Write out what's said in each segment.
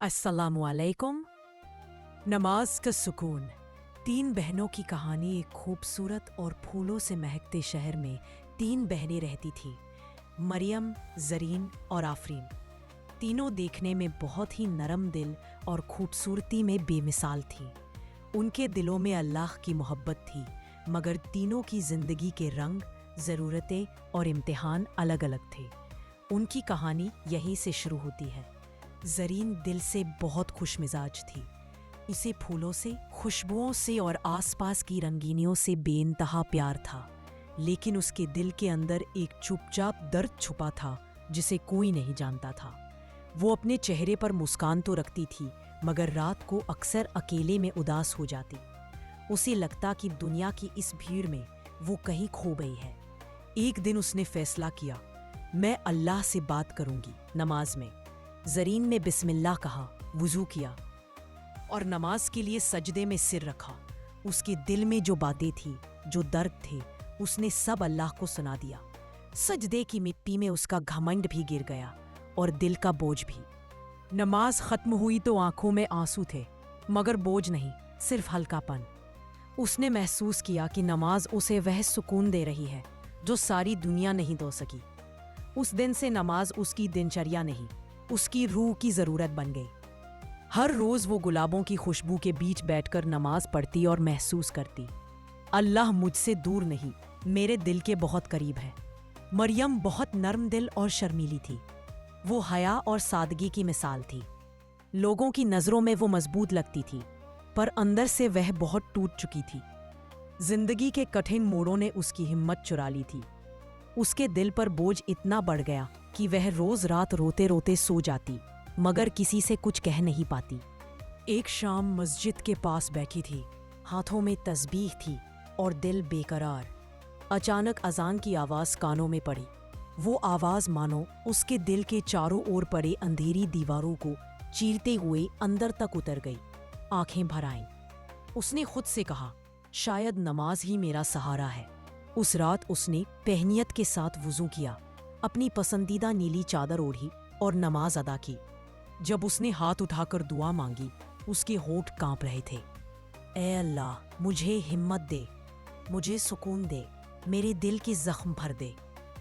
अस्सलामु अलैकुम। नमाज का सुकून। तीन बहनों की कहानी। एक खूबसूरत और फूलों से महकते शहर में तीन बहनें रहती थीं, मरियम, जरीन और आफरीन। तीनों देखने में बहुत ही नरम दिल और खूबसूरती में बेमिसाल थीं। उनके दिलों में अल्लाह की मोहब्बत थी, मगर तीनों की जिंदगी के रंग, ज़रूरतें और इम्तिहान अलग अलग थे। उनकी कहानी यहीं से शुरू होती है। जरीन दिल से बहुत खुश मिजाज थी। उसे फूलों से, खुशबुओं से और आसपास की रंगीनियों से बेइंतहा प्यार था, लेकिन उसके दिल के अंदर एक चुपचाप दर्द छुपा था जिसे कोई नहीं जानता था। वो अपने चेहरे पर मुस्कान तो रखती थी, मगर रात को अक्सर अकेले में उदास हो जाती। उसे लगता कि दुनिया की इस भीड़ में वो कहीं खो गई है। एक दिन उसने फैसला किया, मैं अल्लाह से बात करूंगी। नमाज में जरीन ने बिस्मिल्लाह कहा, वुजू किया और नमाज के लिए सजदे में सिर रखा। उसके दिल में जो बातें थी, जो दर्द थे, उसने सब अल्लाह को सुना दिया। सजदे की मिट्टी में उसका घमंड भी गिर गया और दिल का बोझ भी। नमाज खत्म हुई तो आंखों में आंसू थे, मगर बोझ नहीं, सिर्फ हल्कापन। उसने महसूस किया कि नमाज उसे वह सुकून दे रही है जो सारी दुनिया नहीं दे सकी। उस दिन से नमाज उसकी दिनचर्या नहीं, उसकी रूह की जरूरत बन गई। हर रोज वो गुलाबों की खुशबू के बीच बैठकर नमाज पढ़ती और महसूस करती, अल्लाह मुझसे दूर नहीं, मेरे दिल के बहुत करीब है। मरियम बहुत नर्म दिल और शर्मीली थी। वो हया और सादगी की मिसाल थी। लोगों की नजरों में वो मजबूत लगती थी, पर अंदर से वह बहुत टूट चुकी थी। जिंदगी के कठिन मोड़ों ने उसकी हिम्मत चुरा ली थी। उसके दिल पर बोझ इतना बढ़ गया कि वह रोज रात रोते रोते सो जाती, मगर किसी से कुछ कह नहीं पाती। एक शाम मस्जिद के पास बैठी थी, हाथों में तस्बीह थी और दिल बेकरार। अचानक अजान की आवाज कानों में पड़ी। वो आवाज मानो उसके दिल के चारों ओर पड़े अंधेरी दीवारों को चीरते हुए अंदर तक उतर गई। आंखें भर आईं। उसने खुद से कहा, शायद नमाज ही मेरा सहारा है। उस रात उसने पहनियत के साथ वुजू किया, अपनी पसंदीदा नीली चादर ओढ़ी और नमाज अदा की। जब उसने हाथ उठाकर दुआ मांगी, उसके होंठ कांप रहे थे। ऐ अल्लाह, मुझे हिम्मत दे, मुझे सुकून दे, मेरे दिल के जख्म भर दे।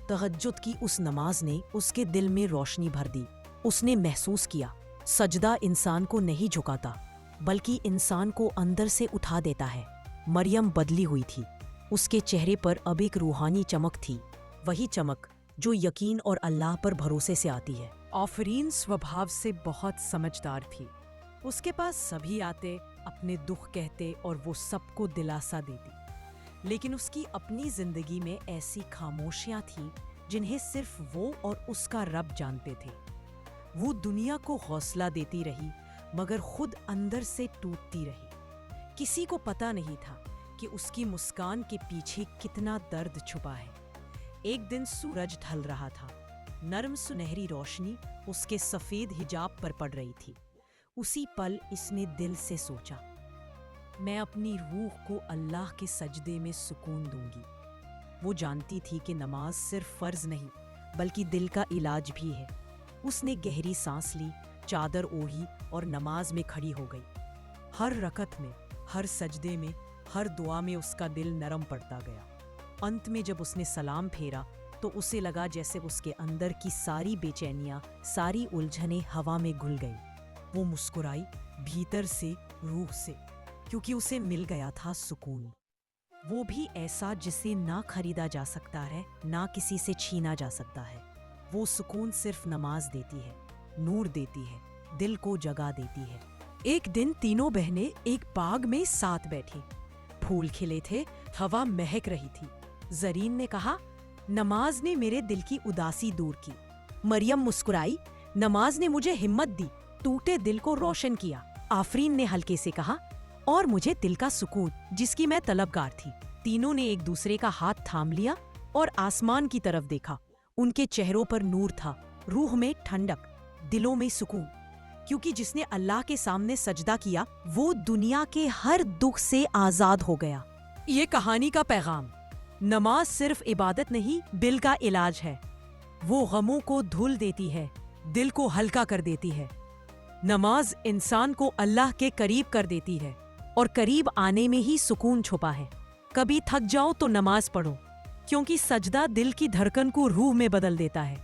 तहज्जुद की उस नमाज ने उसके दिल में रोशनी भर दी। उसने महसूस किया, सजदा इंसान को नहीं झुकाता, बल्कि इंसान को अंदर से उठा देता है। मरियम बदली हुई थी। उसके चेहरे पर अब एक रूहानी चमक थी, वही चमक जो यकीन और अल्लाह पर भरोसे से आती है। आफरीन स्वभाव से बहुत समझदार थी। उसके पास सभी आते, अपने दुख कहते और वो सबको दिलासा देती। लेकिन उसकी अपनी जिंदगी में ऐसी खामोशियां थी जिन्हें सिर्फ वो और उसका रब जानते थे। वो दुनिया को हौसला देती रही, मगर खुद अंदर से टूटती रही। किसी को पता नहीं था कि उसकी मुस्कान के पीछे कितना दर्द छुपा है। एक दिन सूरज ढल रहा था। नरम सुनहरी रोशनी उसके सफेद हिजाब पर पड़ रही थी। उसी पल इसने दिल से सोचा, मैं अपनी रूह को अल्लाह के सजदे में सुकून दूंगी। वो जानती थी कि नमाज सिर्फ फर्ज नहीं, बल्कि दिल का इलाज भी है। उसने गहरी सांस ली, चादर ओढ़ी और नमाज में खड़ी हो गई। हर रकत में, हर सजदे में, हर दुआ में उसका दिल नरम पड़ता गया। अंत में जब उसने सलाम फेरा तो उसे लगा जैसे उसके अंदर की सारी बेचैनियां, सारी उलझनें हवा में घुल गई। वो मुस्कुराई, भीतर से, रूह से, क्योंकि उसे मिल गया था सुकून। वो भी ऐसा जिसे ना खरीदा जा सकता है, ना किसी से छीना जा सकता है। वो सुकून सिर्फ नमाज देती है, नूर देती है, दिल को जगा देती है। एक दिन तीनों बहनें एक बाग में साथ बैठी। फूल खिले थे, हवा महक रही थी। जरीन ने कहा, नमाज ने मेरे दिल की उदासी दूर की। मरियम मुस्कुराई, नमाज ने मुझे हिम्मत दी, टूटे दिल को रोशन किया। आफरीन ने हल्के से कहा, और मुझे दिल का सुकून जिसकी मैं तलबगार थी। तीनों ने एक दूसरे का हाथ थाम लिया और आसमान की तरफ देखा। उनके चेहरों पर नूर था, रूह में ठंडक, दिलों में सुकून, क्योंकि जिसने अल्लाह के सामने सजदा किया वो दुनिया के हर दुख से आजाद हो गया। ये कहानी का पैगाम, नमाज सिर्फ इबादत नहीं, दिल का इलाज है। वो गमों को धुल देती है, दिल को हल्का कर देती है। नमाज इंसान को अल्लाह के करीब कर देती है और करीब आने में ही सुकून छुपा है। कभी थक जाओ तो नमाज पढ़ो, क्योंकि सजदा दिल की धड़कन को रूह में बदल देता है।